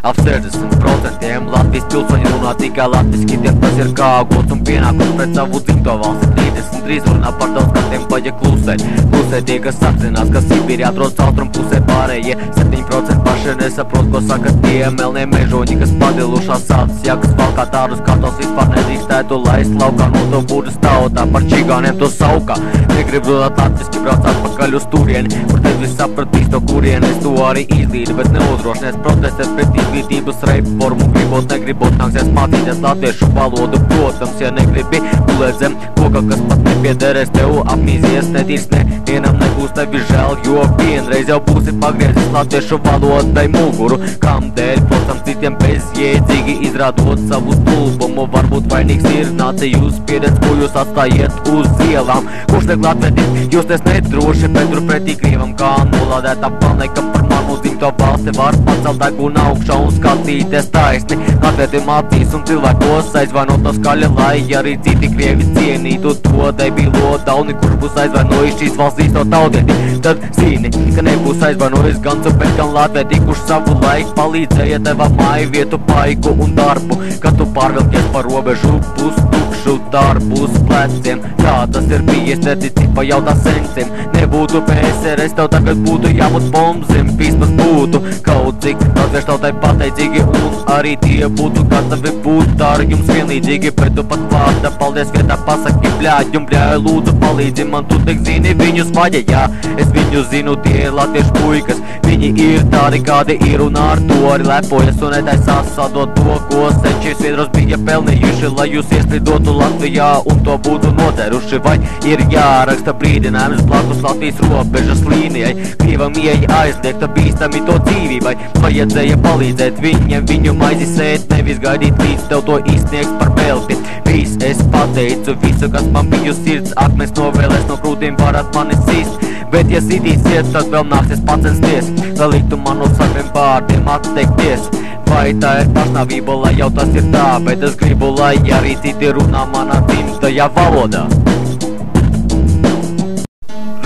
Ap 60% Latvijas pilsoņi runā tikai latviski, tiem tas ir kā gods un pienākums pret savu dzimto valsti. 33 runā par daudz, ka tiem vajag klusēt. Klusēt tie, kas apzinās, ka Sibīri atrodas austrumu pusē, pārējie 7% paši nesaprot, ko saka tie melnie mežoņi, kas padilušās sācis jakas valkā tādus, kā tos vispār nedrīkstētu laist laukā. No to būdas tautā par čigāniem to saukā. Negrib runāt latviski, brauc atpakaļ uz turieni, kur tad viss sapratīs to kurienes. To arī izlīda, bet neuzdrošinies protestēt pret izglītības reformu. Gribot, negribot, nāksies mācīties latviešu valodu. Protams, ja negribi gulēt zem koka, kas pat nepiederēs tev, apmīzies, netīrs, nevienam nebūs tevi žēl, jo vienreiz jau būsi pagriezis latviešu valodai muguru. Kamdēļ, protams, citiem bezjēdzīgi izrādot savu stulbumu. Varbūt vainīgs ir nāciju spiediens, ko jūs atstājiet uz ielām. Kurš tiek latvētīt, justies nedroši, bet tur pretī Krievam kā nolādētā planeka. Par manu dzimto valsti var pacelt degunu augšā un skatīties taisni. Latvieti mācīs un cilvēkos aizvainoto skaļi, lai arī citi Krievi cienītu to debilo dauni, kurš būs aizvainojis šīs valstīs to tautieti. Tad zini, ka nebūs aizvainojis gan bet gan latvieti, kurš savu laiku palīdzēja tev māju vietu, paiku un darbu. Kad tu pārvilkies par robežu, būs tukšu darbu uz pleciem. Tā tas ir bijis, netici pajautā sensiem. Nebūtu PSRS, tev tagad būtu jābūt bombzim. Vismaz būtu kaut cik latviešu tautai pateicīgi, un arī tie būtu gatavi būt ar jums vienlīdzīgi. Bet tu pat vārda paldies vietā pasaki bļāģi un bļāju, lūdzu palīdzi man, tu tik zini viņus vaļa. Jā, es viņus zinu, tie ir latviešu puikas. Viņi ir tādi, kādi ir, un ar to arī lepojas un netaisās sadot to, ko senči sviedros bija pelnījuši, lai jūs ieslidotu Latvijā un to būtu noteruši. Vai ir jāraksta brīdinājums blakus Latvijas robežas līnijai? Krievam ieeja aizliegta bīstami to dzīvībai. Vajadzēja palīdzēt viņiem viņu maizi sēt, nevis gaidīt līdz tev to izsniegs par velti. Viss es pateicu, visu, kas man biju sirds, akmens novēlēs no krūtīm varat mani sist. Bet ja sitīsiet, tad vēl nāksies pacensties, lai liktu man no saviem vārdiem atteikties. Vai tā ir pašnāvība, lai jau tas ir tā, bet es gribu, lai arī citi runā manā dzimtajā valodā.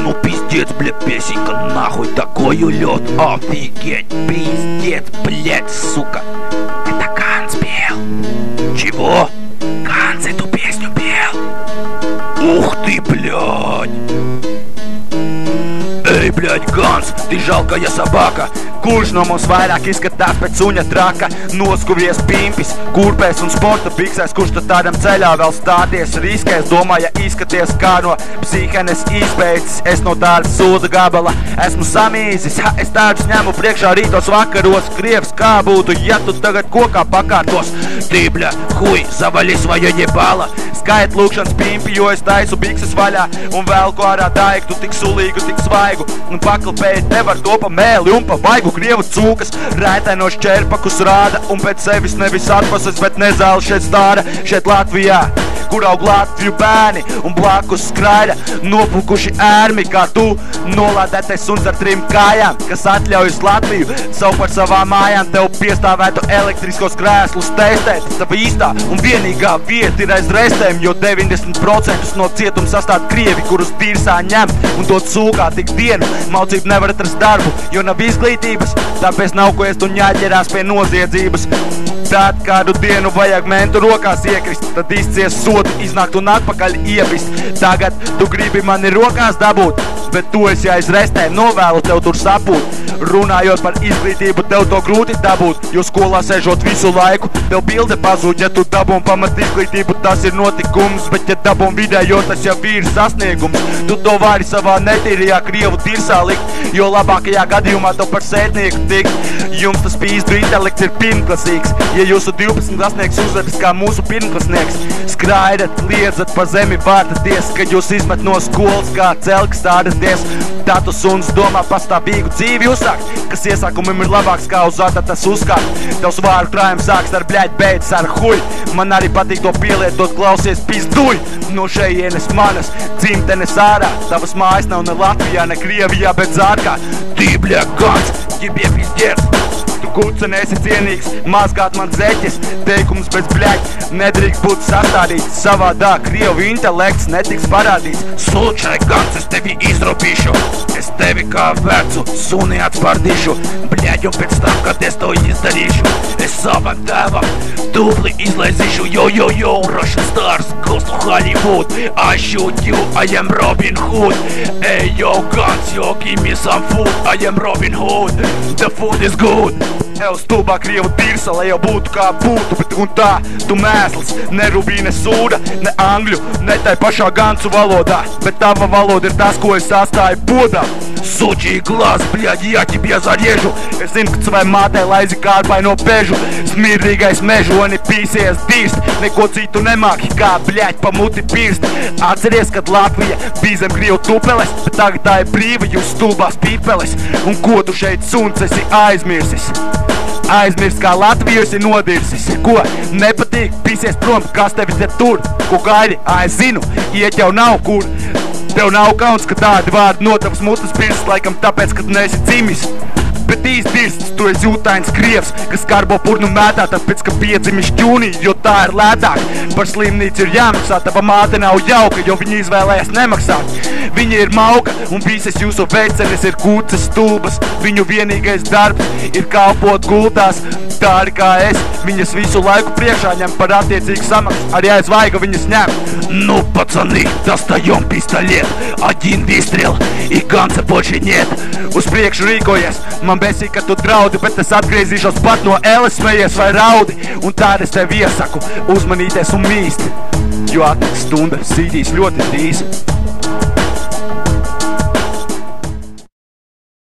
Ну пиздец, бля, песенка, нахуй такой улет, офигеть, пиздец, блять, сука. Это Ганс пел. Чего? Ганс эту песню пел. Ух ты, блядь. Ej, bļaļ, Gans, tu žalkāja sabaka. Kurš no mums vairāk izskatās pēc suņa traka? Noskuvies pimpis, kurpēs un sporta biksēs. Kurš tad tādam ceļā vēl stāties riskēs? Domāja izskaties kā no psihenes izbeidzis. Es no tāda sūda gabala esmu samīzis. Es tādus ņemu priekšā rītos vakaros. Krievs kā būtu, ja tu tagad kokā pakārtos. Ты, бля, хуй, завали своё ебало. Skait lūkšanas pimpi, jo es taisu bikses vaļā un velku ārā daiktu tik sulīgu, tik svaigu. Un paklapēt nevar to pa mēli un pa vaigu. Krievu cūkas rētainos čerpakus rāda un pēc sevis nevis atpasas, bet nezāli šeit stāra. Šeit Latvijā, kur aug Latviju bērni un blakus skraida nopukuši ērmi kā tu. Nolādētais suns ar 3 kājām, kas atļaujas Latviju savu par savām mājām. Tev piestāvētu elektriskos krēslus testēt. Tava īstā un vienīgā vieta ir aiz restēm, jo 90% no cietuma sastāv Krievi, kurus dirsā ņem un dod sūkā tik dienu. Maucību nevar atrast darbu, jo nav izglītības, tāpēc nav ko ēst un jāķerās pie noziedzības. Tad kādu dienu vajag mentu rokās iekrist, tad izcies sodu, iznākt un atpakaļ iepist. Tagad tu gribi mani rokās dabūt, bet tu esi aiz restēm, novēlu tev tur sapūt. Runājot par izglītību, tev to grūti dabūt, jo skolā sēžot visu laiku, tev bilde pazūd. Ja tu dabūn pamat izglītību, tas ir notikums, bet ja dabūn vidējo, tas jau ir sasniegums. Tu to vari savā netīrajā Krievu tirsā likt, jo labākajā gadījumā to par sētnieku tikt. Jums tas pīzdu intelekts ir pirmklasīgs. Ja jūsu 12 klasnieks uzvedas kā mūsu pirmklasnieks, skraidat, liedzat pa zemi, vārtaties, kad jūs izmet no skolas kā celks stādaties. Tā tu suns domā pastāvīgu dzīvi uzsākt, kas iesākumiem ir labāks kā uz atatas uzkārt. Tavs vāru krājums sāks ar bļaļ beidzas ar huj. Man arī patīk to pielietot, klausies pizduj. No šejienes manas dzimtenes ārā. Tavas mājas nav ne Latvijā, ne Krievijā, bet Zārkā. Ты, бля, Ганс, тебе пиздец. Tu guca nesi cienīgs, mazgāt man zeķes, teikums bez bļaļ nedrīkst būt sastādīts, savādāk Krievu intelekts netiks parādīts. Slučai gans, es tevi izrobīšu, es tevi kā vecu suni atspārdīšu, bļaļ, un pēc tam, kad es to izdarīšu, es savam tēvam dubli izlaizīšu, yo, Russian stars goes to Hollywood, I shoot you, I am Robin Hood, hey yo guns, yo, give me some food, I am Robin Hood, the food is good. Ev stulbā Krievu tirsa, lai jau būtu kā būtu, bet un tā, tu mēsls, ne rubī, ne sūda, ne angļu, ne tai pašā gancu valodā, bet tava valoda ir tas, ko es atstāju podā. Сучий глаз, блядь, я тебе зарежу. Es zinu, ka savai mātei laizi kārpai no pežu, smirdīgais mežoni pīsies dirst, neko citu nemāki, kā bļaļ pa muti pirst. Atceries, kad Latvija bija zem Krievu tupeles, bet tagad tā ir brīva, jūs stulbās pīpeles, un ko tu šeit suns esi aizmirsis? Aizmirst, kā Latviju esi nodirsis. Ko? Nepatīk? Pīsies prom, kas tevi te tur? Ko gaidi? Es zinu, iet jau nav kur. Tev nav kauns, ka tādi vārdi no tavas mutes pirsts, laikam tāpēc, ka tu neesi dzimis. Bet īsti dirsts, tu esi jūtains krievs, kas karbo purnu mētā, tāpēc, ka piedzimis ķūnī, jo tā ir lētāk. Par slimnīcu ir jāmaksā, tava māte nav jauka, jo viņa izvēlējas nemaksāt. Viņa ir mauka, un visas jūsu vecenes ir kūces stulbas. Viņu vienīgais darbs ir kalpot gultās, tādi kā es. Viņas visu laiku priekšā ņem par attiecīgu samaksu, arī aiz vaiga viņas ņem. Ну, пацаны, достаем пистолет, один выстрел, и ганца больше нет. Uz priekšu rīkojies, man besī, ka tu draudi, bet es atgriezīšos pat no ēles, smejies vai raudi. Un tād es tev iesaku uzmanīties un mīst, jo atnāks stunda sīdīs ļoti drīz.